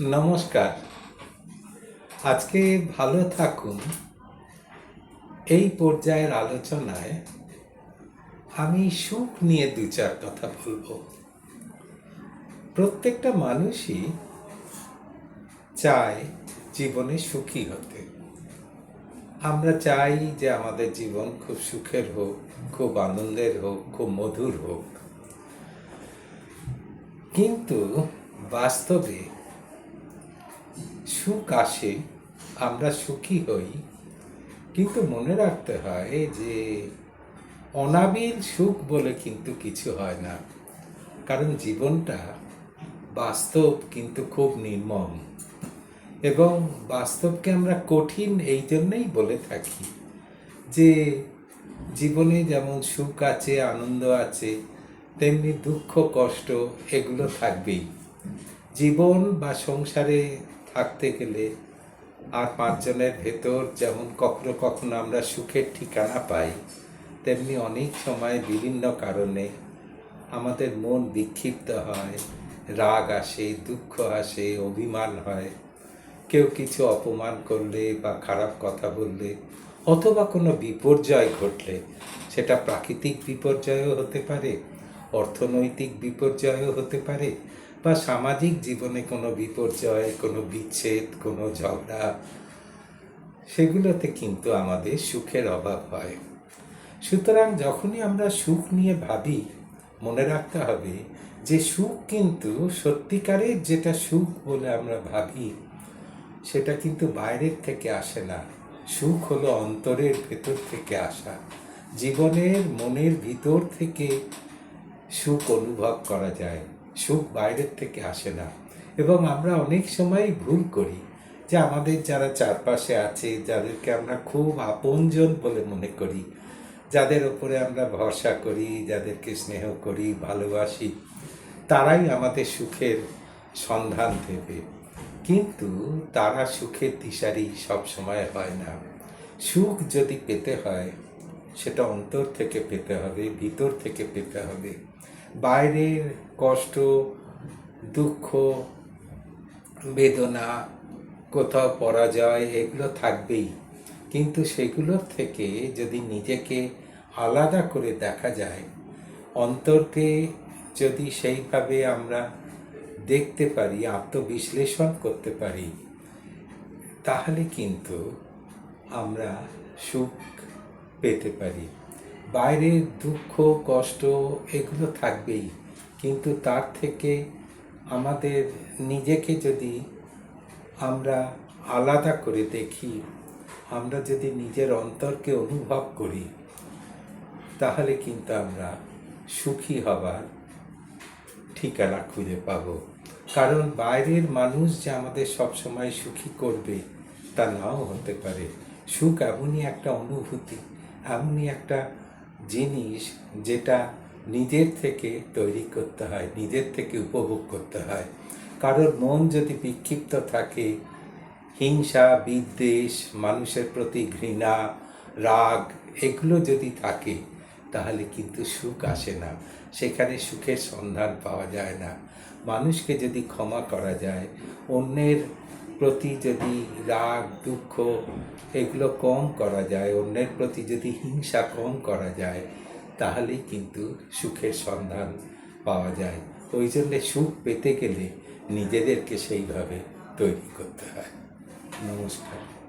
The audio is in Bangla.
নমস্কার। আজকে ভালো থাকুন এই পর্যায়ের আলোচনায় আমি সুখ নিয়ে দু চার কথা বলবো। প্রত্যেকটা মানুষই চায় জীবনে সুখী হতে। আমরা চাই যে আমাদের জীবন খুব সুখের হোক, খুব আনন্দের হোক, খুব মধুর হোক। কিন্তু বাস্তবে সুখ আসে, আমরা সুখী হই, কিন্তু মনে রাখতে হয় যে অনাবিল সুখ বলে কিন্তু কিছু হয় না। কারণ জীবনটা বাস্তব কিন্তু খুব নির্মম, এবং বাস্তবকে আমরা কঠিন এই জন্যই বলে থাকি যে জীবনে যেমন সুখ আছে, আনন্দ আছে, তেমনি দুঃখ কষ্ট এগুলো থাকবেই। জীবন বা সংসারে থাকতে গেলে আর পাঁচজনের ভেতর যেমন কখনো কখনো আমরা সুখের ঠিকানা পাই, তেমনি অনেক সময় বিভিন্ন কারণে আমাদের মন বিক্ষিপ্ত হয়, রাগ আসে, দুঃখ আসে, অভিমান হয়। কেউ কিছু অপমান করলে বা খারাপ কথা বললে, অথবা কোনো বিপর্যয় ঘটলে, সেটা প্রাকৃতিক বিপর্যয়ও হতে পারে, অর্থনৈতিক বিপর্যয়ও হতে পারে, বা সামাজিক জীবনে কোনো বিপর্যয়, কোনো বিচ্ছেদ, কোনো ঝগড়া, সেগুলোতে কিন্তু আমাদের সুখের অভাব হয়। সুতরাং যখনই আমরা সুখ নিয়ে ভাবি, মনে রাখতে হবে যে সুখ কিন্তু সত্যিকারের যেটা সুখ বলে আমরা ভাবি, সেটা কিন্তু বাইরের থেকে আসে না। সুখ হলো অন্তরের ভেতর থেকে আসা। জীবনের মনের ভিতর থেকে সুখ অনুভব করা যায়, সুখ বাইরের থেকে আসে না। এবং আমরা অনেক সময় ভুল করি যে আমাদের যারা চারপাশে আছে, যাদেরকে আমরা খুব আপনজন বলে মনে করি, যাদের ওপরে আমরা ভরসা করি, যাদেরকে স্নেহ করি, ভালোবাসি, তারাই আমাদের সুখের সন্ধান দেবে। কিন্তু তারা সুখের দিশারি সবসময় হয় না। সুখ যদি পেতে হয়, সেটা অন্তর থেকে পেতে হবে, ভিতর থেকে পেতে হবে। বাইরের কষ্ট, দুঃখ, বেদনা, কোথাও পরাজয়, এগুলো থাকবেই। কিন্তু সেগুলোর থেকে যদি নিজেকে আলাদা করে দেখা যায়, অন্তরকে যদি সেইভাবে আমরা দেখতে পারি, আত্মবিশ্লেষণ করতে পারি, তাহলে কিন্তু আমরা সুখ পেতে পারি। বাইরের দুঃখ কষ্ট এগুলো থাকবেই, কিন্তু তার থেকে আমাদের নিজেকে যদি আমরা আলাদা করে দেখি, আমরা যদি নিজের অন্তরকে অনুভব করি, তাহলে কিন্তু আমরা সুখী হবার ঠিকানা খুঁজে পাব। কারণ বাইরের মানুষ যে আমাদের সবসময় সুখী করবে তা নাও হতে পারে। সুখ এমনই একটা অনুভূতি, এমনই একটা জিনিস যেটা নিজের থেকে তৈরি করতে হয়, নিজের থেকে উপভোগ করতে হয়। কারোর মন যদি বিক্ষিপ্ত থাকে, হিংসা, বিদ্বেষ, মানুষের প্রতি ঘৃণা, রাগ, এগুলো যদি থাকে, তাহলে কিন্তু সুখ আসে না। সেখানে সুখের সন্ধান পাওয়া যায় না। মানুষকে যদি ক্ষমা করা যায়, অন্যের প্রতি যদি রাগ দুঃখ এগুলো কম করা যায়, অন্যের প্রতি যদি হিংসা কম করা যায়, তাহলেই কিন্তু সুখের সন্ধান পাওয়া যায়। ওই জন্যে সুখ পেতে গেলে নিজেদেরকে সেইভাবে তৈরি করতে হয়। নমস্কার।